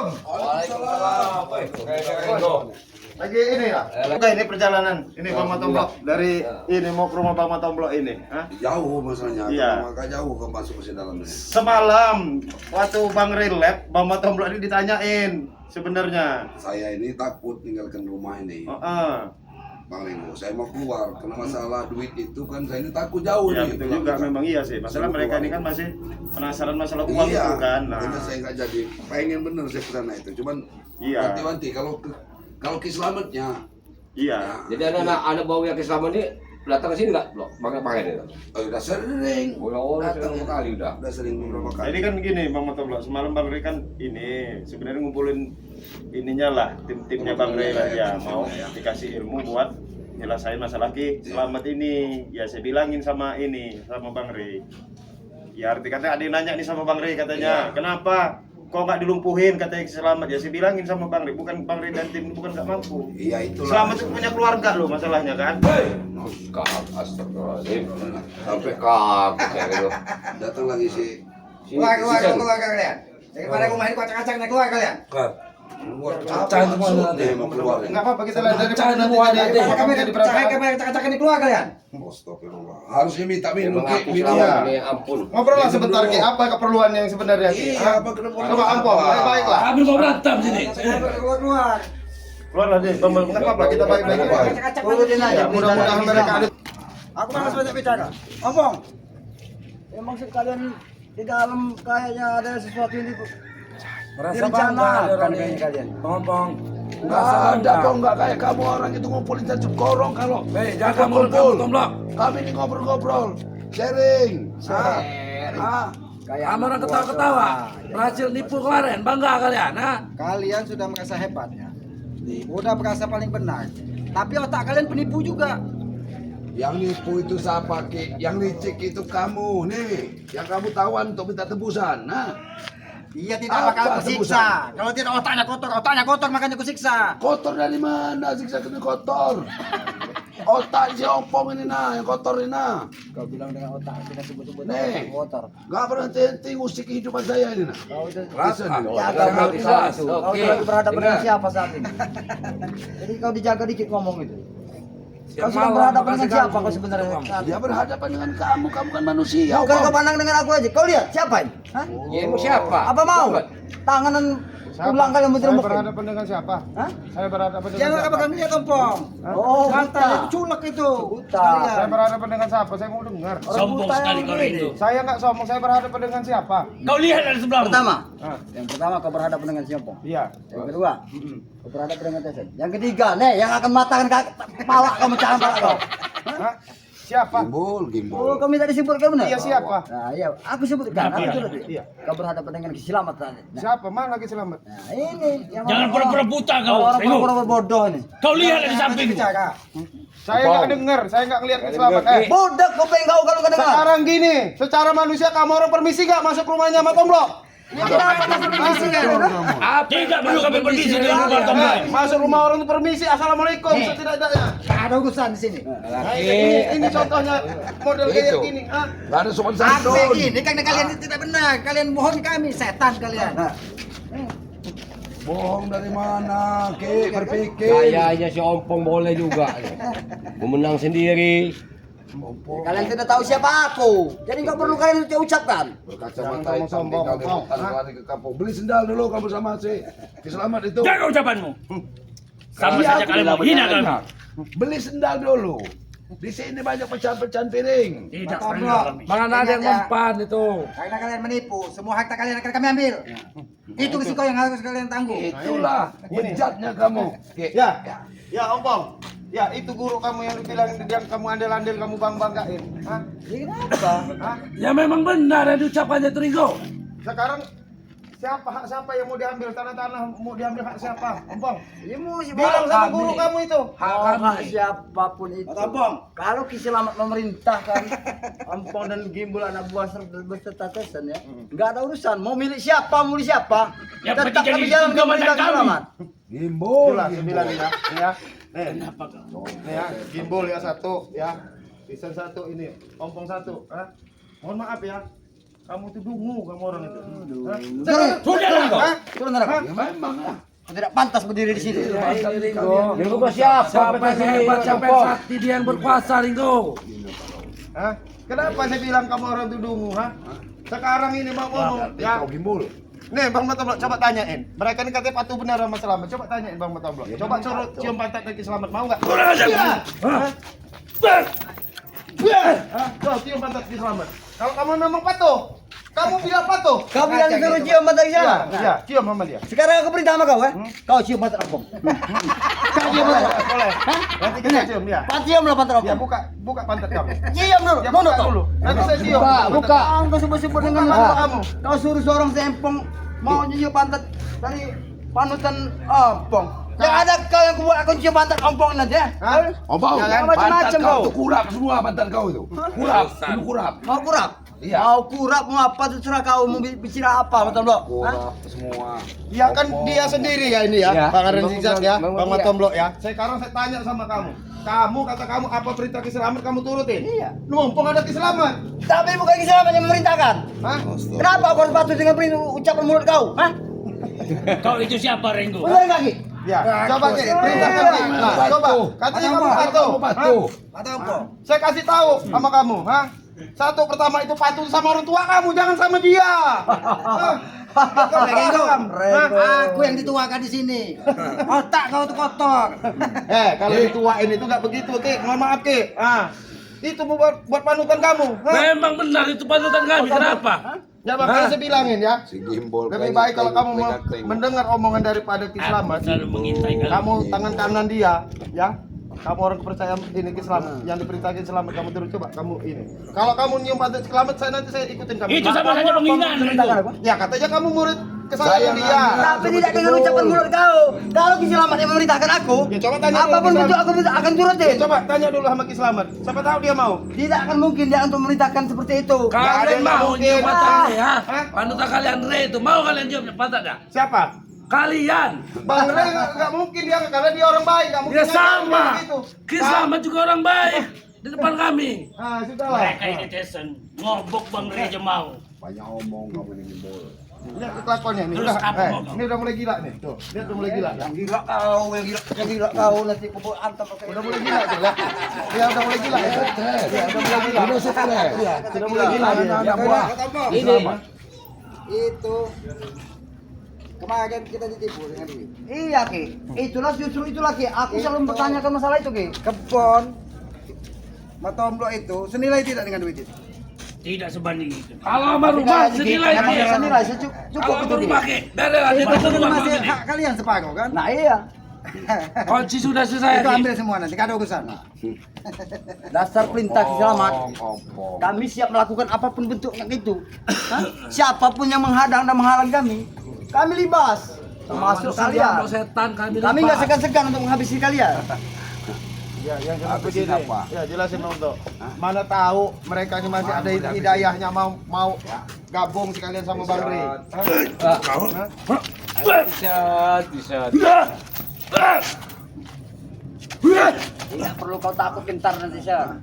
Waalaikumsalam. Lagi ini ya? Oke, ini perjalanan. Ini Bang Matomblok dari ini mau ke rumah Bang Matomblok ini. Hah? Jauh masalahnya, Iya. maka jauh ke masuk ke dalamnya. Semalam waktu Bang Relap, Bang Matomblok ini ditanyain sebenarnya. Saya ini takut tinggalkan rumah ini, Bang Rino. Saya mau keluar karena masalah duit itu kan saya ini takut jauh Ya nih. betul juga memang iya sih. Masalah mereka ini kan masih penasaran masalah uang Iya, itu kan. karena saya nggak jadi pengen bener saya ke sana itu. Cuman Iya. wanti-wanti kalau selamatnya. Iya. Jadi anak bau yang selama ini datang ke sini nggak, Blok? Pakai itu. Udah sering. Datang kali udah. Udah sering beberapa kali. Jadi kan gini Bang Matomblok, semalam Bang Rey kan ini sebenarnya ngumpulin ininya lah tim-timnya Bang Rey lah ya mau dikasih ilmu buat nyelesain masalah Ki Selamat ini. Ya saya bilangin sama Bang Rey. Ya arti kata ada yang nanya nih sama Bang Rey katanya, kenapa kok nggak dilumpuhin katanya Ki Selamat? Ya saya bilangin sama Bang Rey, bukan Bang Rey dan tim bukan nggak mampu. Iya itulah. Selamat itu punya keluarga loh masalahnya kan. Astagfirullahaladzim. Sampai kaget kayak gitu. Datang lagi si Keluar kalian. Daripada rumah ini kacang-kacang naik keluar kalian. Cacahan semua nanti mau keluar. Enggak apa-apa kita lihat dari Kami kacang-kacang ini keluar kalian. Astagfirullah. Harusnya minta minum Memang aku minum. selama ini ampun. Ngobrol lah sebentar Ki, apa keperluan yang sebenarnya Ki? Iya, apa kedepan? Coba ampun, baik-baiklah. Kami mau berantem sini. Keluar. Keluarlah deh, enggak apa-apa kita baik-baik. Kacang-kacang urutin aja. Ya, mudah-mudahan mereka ada. Aku malas banyak bicara. Ngomong. Ya maksud kalian di dalam kayaknya ada sesuatu ini Merasa direncanakan bangga kayaknya kalian. Bang. Enggak ada kok enggak kayak kamu orang itu ngumpulin cacup korong kalau. Jangan kamu Tomblok. Kami ini ngobrol-ngobrol, sharing. Kayak Kamu orang ketawa-ketawa. Berhasil nipu kemarin, bangga kalian, ha? kalian sudah merasa hebat ya. Udah merasa paling benar. Tapi otak kalian penipu juga. Yang nipu itu siapa, Ki? Yang licik itu kamu nih. Yang kamu tawan untuk minta tebusan. Nah, Iya tidak Apa bakal kusiksa. Kalau tidak otaknya kotor makanya kusiksa. kotor dari mana? Siksa kena kotor. Otak si Ompong ini nah, yang kotor ini nah. Kau bilang dengan otak kita sebut-sebut Nih. kotor. Gak pernah henti ngusik kehidupan saya ini nah. Kau udah Rasa nih. ya, kau Oke. kau lagi berhadapan dengan siapa saat ini? Jadi kau dijaga dikit ngomong itu. Kau sedang berhadapan dengan siapa kau sebenarnya? Dia berhadapan dengan kamu kan manusia. Bukan kau pandang dengan aku aja. Kau lihat siapa ini? Hah? Ya mau siapa? Apa mau? Tanganan tulang kalian Saya muter-muter. berhadapan dengan siapa? Hah? Saya berhadapan dengan Jangan siapa? apa kami lihat ompong. Oh, buta. Itu culek itu. Buta. Saya berhadapan dengan siapa? Saya mau dengar. Sombong sekali kau itu. Saya nggak sombong, saya berhadapan dengan siapa? Kau lihat dari sebelahmu. Pertama, Ah, yang pertama kau berhadapan dengan siapa? iya. Yang kedua, kau berhadapan dengan Tesen. Yang ketiga, nih yang akan matahkan kepala kau mecahan kepala kau. Hah? Siapa? Gimbul, Oh, gimbul. kau minta disebutkan benar? Iya siapa? Nah, iya, aku sebutkan. Aku Iya. sudah. Iya. Kau berhadapan dengan Selamat tadi. Nah, Siapa? Mana lagi selamat? ini yang Jangan pura-pura buta kau. orang Tengok. pura-pura bodoh nih. Kau lihat dari sampingmu. Bicara. Saya nggak dengar, saya nggak ngelihat ke selamat. Bodoh kau pengen kau kalau kau dengar. Sekarang gini, secara manusia kamu orang permisi nggak masuk rumahnya Matomblok? Kenapa masuk permisi kan? Tidak perlu kami permisi dari rumah Tomblok. Masuk rumah orang itu permisi, assalamualaikum setidak-tidaknya. Tak ada urusan di sini. Nah, ini contohnya model kayak gini. Ah, Gak ada sopan Aku santun. ini karena kalian ini tidak benar. Kalian bohong kami, setan kalian. Bohong dari mana, Ki? Berpikir. Kayaknya si Ompong boleh juga. Mau menang sendiri. Kalian tidak tahu siapa aku. Jadi nggak perlu kalian ucapkan. Berkacamata Jangan kamu hitam sombong, tinggal di Ompong. hutan lari ke kampung. Beli sendal dulu kamu sama si Selamat itu. Jaga ucapanmu. Sama Iya, saja aku kalian bilang menghina benar. kami. Beli sendal dulu. Di sini banyak pecahan-pecahan piring. Tidak Mata pernah blok. kami. Mana ada yang Ingat ya. mempan itu. Karena kalian menipu, semua harta kalian akan kami ambil. Itu risiko yang harus kalian tanggung. Itulah bejatnya kamu. Ki. ya, ya Ompong. Ya itu guru kamu yang bilang yang kamu andel-andel kamu banggain. Hah? Jadi kenapa? Hah? Ya memang benar yang diucapkannya Trigo. Sekarang hak siapa yang mau diambil tanah-tanah mau diambil hak siapa? Ompong. Ya mau si Bilang sama guru kamu itu. hak siapapun itu. Kalau Ki Selamat memerintahkan Ampong dan Gimbul anak buah beserta Tesen ya, nggak ada urusan. Mau milik siapa, mau milik siapa. Yang penting Tetap jadi kami jalan genggaman memerintah kami. Selamat. Gimbul. Itulah gimbul. sembilan ini ya. Ini ya. Nih. Kenapa kau? Nih ya, gimbal ya satu ya. Desain satu ini, ompong satu. Mohon maaf ya. Kamu tuh dungu, kamu orang itu. Hah? Sudah lah kau. Hah? Turun dari Ya memang lah. Tidak pantas berdiri di sini. Ringo. Yang gua siapa? Siapa yang hebat, siapa yang sakti, dia yang berkuasa, Ringo. Hah? Kenapa saya bilang kamu orang itu dungu, ha? Sekarang ini Bang ngomong, ya. Kau gimbul. Nih Bang Matoblok, coba tanyain. Mereka ini katanya patuh benar sama Selamat. Coba tanyain Bang Matoblok. Coba suruh cium pantat Ki Selamat, mau nggak? Kurang ajar. Iya. Hah? Hah? Coba cium pantat Ki Selamat. Kalau kamu memang patuh, kamu bilang patuh. Kau bilang suruh cium mata Iya, saya. iya, cium sama dia. Sekarang aku perintah sama kau, Kau cium mata aku. Kau cium mata. Boleh. Nanti kita cium ya. Pak cium lah pantat aku. Ya buka pantat kamu. Cium dulu. Ya Mau buka dulu. dulu. Nanti saya cium. Buka. Kau sebut-sebut dengan Buka nama kamu. Kau suruh seorang sempong mau cium pantat dari panutan ompong. Yang ada kau yang buat aku cium pantat ompong nanti ya. Hah? Obang, Jangan pantat macam-macam kau kau. tuh kurap semua pantat kau itu. Kurap, penuh kurap. Mau kurap? Iya. Mau kurap mau apa terserah kau mau bicara apa betul belum? Kurap semua. Ya kan dia sendiri ya ini ya, Ya. Bang Aren Zigzag ya, Bang Bang Iya. Matoblok ya. Sekarang saya tanya sama kamu. Kamu kata kamu apa perintah Ki Selamat kamu turutin? Iya. Mumpung ada Ki Selamat. Tapi bukan Islam yang memerintahkan. Hah? Kenapa kau harus patuh dengan ucapan mulut kau? Hah? Kau itu siapa, Ringo? Benar nggak Ki? Ya, coba Ki, perintahkan Ki. Nah, coba. Katanya kamu patuh. Patuh. Hah? Saya kasih tahu sama kamu, ha? Satu pertama itu patuh sama orang tua kamu, jangan sama dia. Hah? Aku yang dituakan di sini. Otak kau tuh kotor. Kalau dituain itu nggak begitu, Ki. Mohon maaf, Ki. Itu buat panutan kamu. Hah? Memang benar itu panutan kami, kenapa? Ya makanya saya bilangin ya. Si gimbal. Lebih baik kalau kamu mendengar omongan daripada Ki Selamat. Selalu mengintai kalian. Kamu tangan kanan dia, ya. Kamu orang kepercayaan ini Ki Selamat. Yang diperintahkan Selamat kamu terus coba kamu ini. Kalau kamu nyium pantat Selamat, saya ikutin kamu. Itu sama saja penghinaan, Ringo. Ya katanya kamu murid kesayangan dia. Tapi tidak dengan ucapan mulut kau. Kalau Ki Selamat yang memerintahkan aku, Ya coba tanya dulu apapun Ki bentuk Selamat. aku akan Ya, turutin. coba tanya dulu sama Ki Selamat. Siapa tahu dia mau. Tidak akan mungkin dia untuk memerintahkan seperti itu. ada Kalian yang mau mungkin. nyium pantat Re, ha? Hah? Panutan kalian Re itu, mau kalian nyium pantatnya? Siapa? Kalian. Bang Ray nggak mungkin dia karena dia orang baik, nggak mungkin Ya dia sama. begitu. Ki Selamat juga orang baik di depan kami. Sudahlah. Mereka ini Jason, ngobok Bang Re aja mau. Banyak omong kamu ini gimbal. Lihat kelakuannya nih. Terus Udah, apa mau? ini udah mulai gila nih. Tuh, lihat udah mulai gila. Yang gila kau, yang gila kau nanti kubu antam pakai. Udah mulai gila tuh, lihat. Ya udah mulai gila ya. Ya udah mulai gila. Udah stres. Ya, sudah mulai gila dia. Anak buah. Ini itu kemarin kita ditipu dengan duit. Iya Ki, itulah Ki. Aku selalu bertanyakan masalah itu Ki. Kebon Matoblok itu senilai tidak dengan duit itu? Tidak sebanding itu. Kalau sama rumah senilai Emang dia. senilai cukup Kalau itu sama Ki. rumah ke, dari lagi Itu bantu kan rumah masih ini. hak kalian separuh kan? Nah iya, Kunci sudah selesai. Itu Ki. ambil semua nanti, gak ada urusan. dasar perintah Ki Selamat. Opong. Kami siap melakukan apapun bentuknya itu. Hah? Siapapun yang menghadang dan menghalang kami libas. Termasuk kalian. Setan kami. Kami nggak segan-segan untuk menghabisi kalian. Ya, yang Aku begini. siapa? Ya, jelasin dong, Tok. Mana tahu mereka ini masih ada hidayahnya mau gabung sekalian sama Bang Ray. Hah? Bisa. Tidak perlu kau takut pintar nanti saya.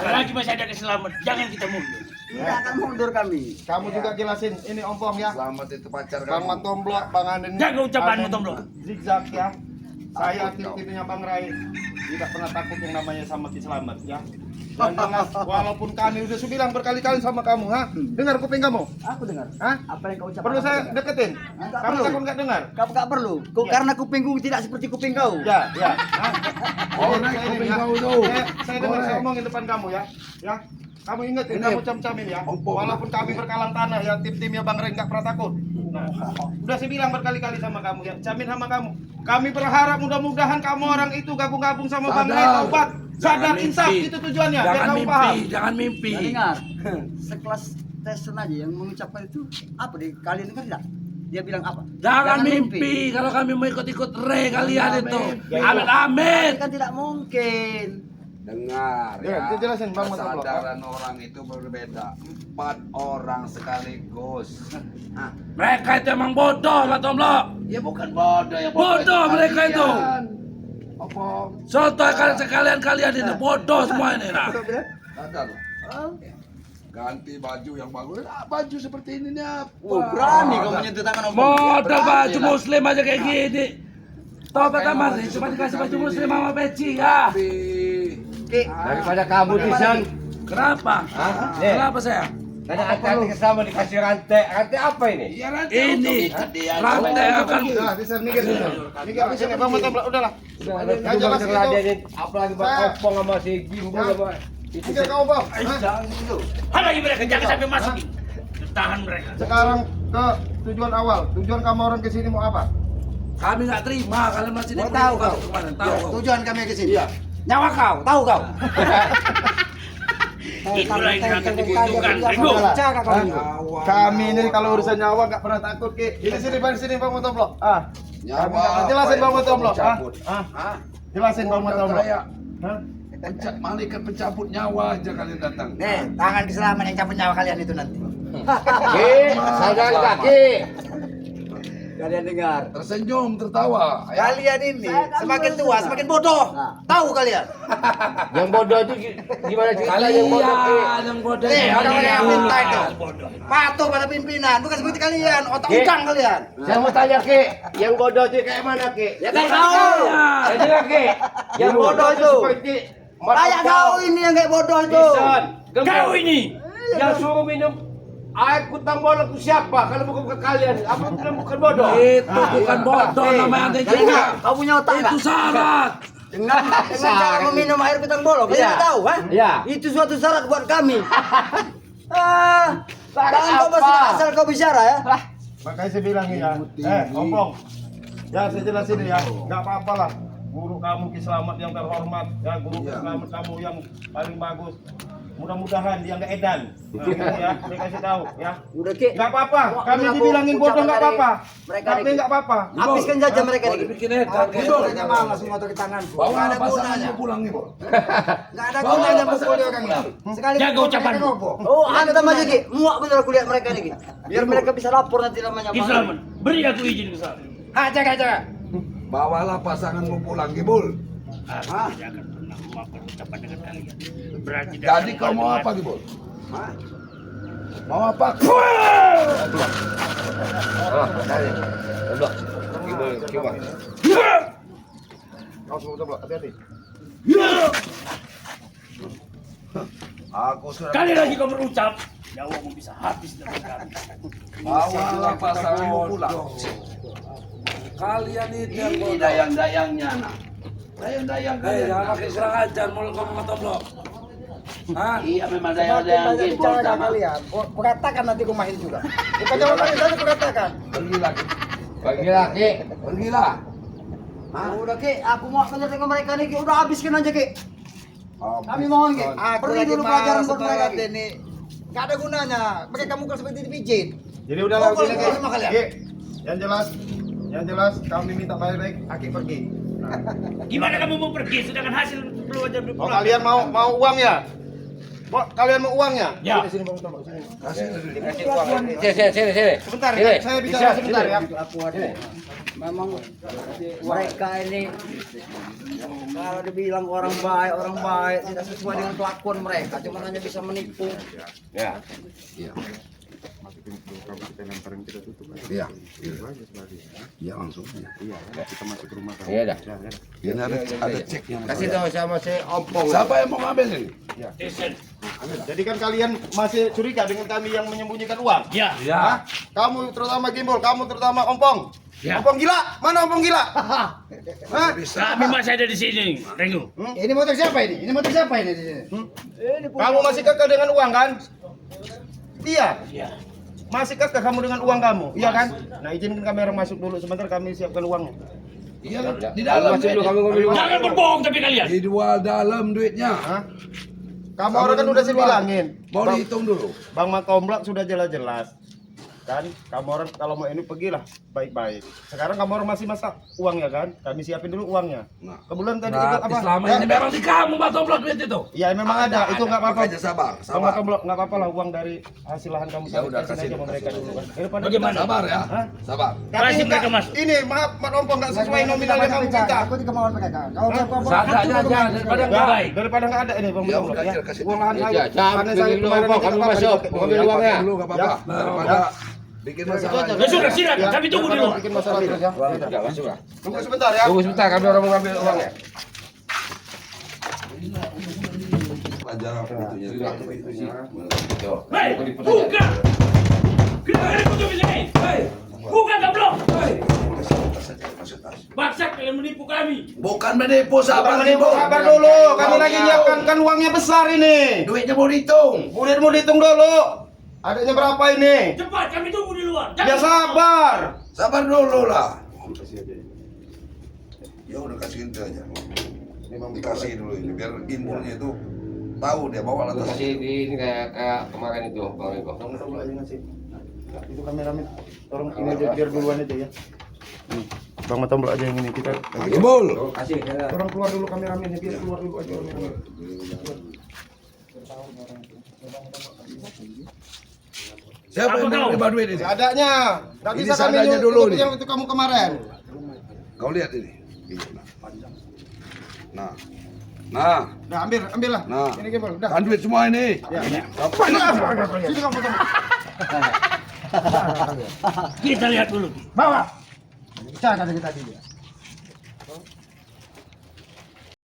Lagi masih ada keselamatan. Jangan kita mundur. Tidak akan mundur kami. Kamu juga jelasin ini ompong ya. Selamat itu pacar Bang kamu. Matoblok, Bang Anden. Jaga ucapanmu, Anden Tomblok. Zigzag ya. Saya tim-timnya Bang Ray tidak pernah takut yang namanya sama Ki Selamat ya. Dan jangan, walaupun kami udah bilang berkali-kali sama kamu, ha? Dengar kuping kamu? Aku dengar. Hah? Apa yang kau ucapkan? Perlu aku saya dengar. deketin? Enggak Kamu perlu. takut nggak dengar? Kamu nggak perlu. Karena kupingku tidak seperti kuping kau. Ya, ya. Hah? Korek Saya ini, kuping ya. kau itu. Saya dengar, saya Korek. omongin depan kamu ya. Ya. Kamu ingat Ini kamu cam-camin ya. ompong. Walaupun kami berkalang tanah ya, tim-timnya Bang Ray nggak pernah takut. Nah, udah saya bilang berkali-kali sama kamu ya, jamin sama kamu. Kami berharap mudah-mudahan kamu orang itu gabung-gabung sama Bang Ray, Sadar. taubat, sadar, Jangan insaf, mimpi. itu tujuannya. Biar Jangan kamu mimpi, paham. jangan mimpi. Nah, dengar. Sekelas Tyson aja yang mengucapkan itu apa deh? Kalian dengar tidak? Dia bilang apa? Jangan mimpi kalau kami mau ikut-ikut Re kalian itu. Amin. Kan tidak mungkin. Dengar Ya, ya. jelasin, Bang Matoblok. Kesadaran orang itu berbeda. 4 orang sekaligus. Mereka itu emang bodoh lah Tomblok. Ya bukan bodoh ya Bodoh mereka itu. Opong. Contoh kalian sekalian ini bodoh semua ini nah. Sadar. Ganti baju yang bagus. Baju seperti ini nih apa? Berani kamu nyentuh tangan Om Pong. Modal baju muslim aja kayak gini. Tobat amat nih, cuma dikasih baju muslim sama peci ya. Daripada kamu di sana. Kenapa? Kenapa saya? Karena hati-hati sama dikasih rantai. Rantai apa ini? Ini rantai akan Di sini Bang Matoblok udahlah. Jangan jelas itu. Apalagi buat Opong sama si Gimbal sama itu. Tinggal kau Bang. lagi mereka jangan sampai masuk. Tahan mereka. Sekarang ke tujuan awal. Tujuan kamu orang ke sini mau apa? Kami nggak terima kalian masih Mau tahu kau? Tahu kau. Tujuan kami ke sini. Nyawa kau, tahu kau? Itulah yang akan dibutuhkan. Ringo. Kami ini kalau urusan nyawa nggak pernah takut Ki. Ini sini Bang Matoblok. Nyawa. Jelasin Bang Matoblok. Cabut. Jelasin Bang Matoblok. Malaikat pencabut nyawa aja kalian datang. Nih, tangan keselamatan yang cabut nyawa kalian itu nanti. Sadar kaki. Kalian dengar. Tersenyum, tertawa. Kalian ini semakin tua semakin bodoh. Tahu kalian? Yang bodoh itu gimana ceritanya yang bodoh? Yang bodoh. Nih, orang-orang yang minta itu. Patuh pada pimpinan, bukan seperti kalian. Otak udang kalian. Saya mau tanya Ki, yang bodoh itu kayak mana Ki? Ya kayak kau. Saya Ki, yang bodoh itu seperti Kayak kau ini yang kayak bodoh itu. Kau ini. yang suruh minum air kutang bola itu siapa? Kalau bukan kalian, apa bukan bodoh? Itu bukan bodoh namanya ada juga. Kau punya otak Itu nggak? syarat. Dengan cara meminum air kutang bolong, kalian Iya. nggak tahu, kan? Iya. Itu suatu syarat buat kami. Jangan kau apa? asal kau bicara ya. Makanya saya bilang ya, Ompong, ya saya jelasin ya, nggak apa-apa lah. Guru kamu Ki Slamet yang terhormat, ya guru Ki Slamet kamu yang paling bagus. Mudah-mudahan dia nggak edan. Nah, ini ya, saya kasih tahu ya. Udah Ki. Nggak apa-apa, kami Aku dibilangin bodoh ucapan nggak dari apa-apa. mereka Tapi ini. nggak apa-apa. Habiskan saja mereka ini. Bikin edan. Hanya malas semua ke tanganku. Bawa Nggak ada pasangannya gunanya. pulang nih, Bol. Nggak ada gunanya pukul dia orang ini. Sekali Jaga pukul ucapan. mereka ngopo. Oh, hantam aja Ki. Muak bener aku lihat mereka nih Ki. Biar mereka bisa lapor nanti namanya. Ki Slamet, beri aku izin ke sana. Jaga. Bawalah pasanganmu pulang, Gibul. Aku tidak akan pernah memaafkan ucapan dengan kalian. Berarti Jadi kau mau apa, Gibul? Mau apa? Kau semua coba, hati-hati. Aku sudah Kali lagi kau berucap, nyawamu bisa habis dengan kami. bawalah pasanganmu pulang. Kalian itu yang Ini bodoh. dayang-dayangnya, nak. Dayang-dayang Hei, kalian. jangan pakai kurang ajar mulut kamu ngetoblok. Hah? Iya, memang Semakin banyak bicara kalian, kukatakan nanti kumahin juga. Bukan jawab kalian saja kukatakan. Pergilah, Ki. Pergilah Ki. Pergilah. Udah Ki, aku mau bener dengan mereka nih Ki. Udah habiskan aja Ki. Kami mohon Ki. Aku Pergi lagi dulu pelajaran buat mereka malas Ki. ini. Gak ada gunanya. Mereka muka seperti dipijit. Jadi udahlah Pukul begini, semua sama kalian. Ki. Yang jelas kami minta baik-baik, Aki pergi. Gimana kamu mau pergi sedangkan hasil pelajaran Oh kalian mau uang ya? Kalian mau uangnya? Ya. Sini Bang Toblok, sini. Sini. Sebentar, Sini. saya bicara sebentar ya. Memang mereka ini kalau dibilang orang baik tidak sesuai dengan kelakuan mereka, cuma hanya bisa menipu. Ya. Iya. Iya, langsung. Iya dah. Ini ada ceknya. Kasih tahu sama si Opong. Siapa yang mau ngambil ini? Jadi kan kalian masih curiga dengan kami yang menyembunyikan uang? Ya. Hah? Kamu terutama Gimbal, kamu terutama Ompong. Ya. Ompong gila? Mana Ompong gila? Hah? Kami masih ada di sini, Rengu. Ini motor siapa ini? Ini motor siapa ini di sini? Kamu masih kekeh dengan uang kan? Iya. Ya. Masih kekeh kamu dengan uang kamu? Iya kan? Nah izinkan kamera masuk dulu sebentar kami siapkan uangnya. Iya, di dalam Masuk dulu kami ngambil uang. Jangan berbohong tapi kalian. Di dua dalam duitnya. Hah? Kamu orang kan udah saya bilangin. Mau dihitung dulu. Bang Makomblak sudah jelas-jelas. kan kamu orang kalau mau ini pergilah baik-baik. Sekarang kamu orang masih masak uangnya kan, kami siapin dulu uangnya. Nah, Kebetulan tadi ingat Berarti apa? selama ini memang di kamu Pak Tomblok duit itu. Ya memang ada, itu nggak apa-apa. makanya sabar, Bang sabar. Tomblok nggak apa-apa lah uang dari hasil lahan kamu Ya udah, kasih kasih aja sama mereka dulu kan. Daripada Bagaimana? Sabar ya, Hah? sabar. Tapi mereka masuk. Ini maaf Pak Ompong nggak sesuai nominal yang kamu minta. Aku di kemauan mereka. Kalau saya Seadanya aja daripada nggak baik. Daripada nggak ada ini Bang Ya Tomblok udah, ya. kasih. Uang lahan saya. Ya, Karena saya kemarin kami masuk, ambil uangnya. Dulu nggak apa-apa. Daripada bikin masalah. Ya sudah silakan, kami tunggu dulu. Bikin masalah terus ya. Enggak masuk lah. Tunggu sebentar ya. Tunggu sebentar, kami orang mau ngambil uangnya. Pelajaran itunya. Hei, buka! Kita hari kutu di sini. Hei, buka Tomblok. Hei, baksa kalian menipu kami. Bukan menipu, sabar nih, Sabar dulu, kami lagi nyiapkan kan uangnya besar ini. Duitnya mau dihitung. Mau dihitung dulu. Adanya berapa ini? Cepat, kami tunggu di luar. Ya sabar. Sabar dulu lah. Ya udah kasihin dia aja. Dikasih dulu ini biar gimbulnya itu tahu dia bawa alat Kasih di ini kayak kemarin itu, Bang Eko. Tolong aja ngasih. Itu kameramen. Tolong ini aja biar duluan aja ya. Bang Tomblok aja yang ini kita. gimbul. Kasih. Orang keluar dulu kameramennya biar keluar dulu aja. Siapa yang menerima duit ini? Seadanya. Enggak Ini bisa kami seadanya nyuruh dulu itu nih. yang itu kamu kemarin. Kau lihat ini. Nah. Nah, Nah, ambil lah. nah. Ini gimbal, udah. Kan duit semua ini. Ya. Apa ini? Sini kamu potong. Kita lihat dulu. Bawa. Bicara kita dia.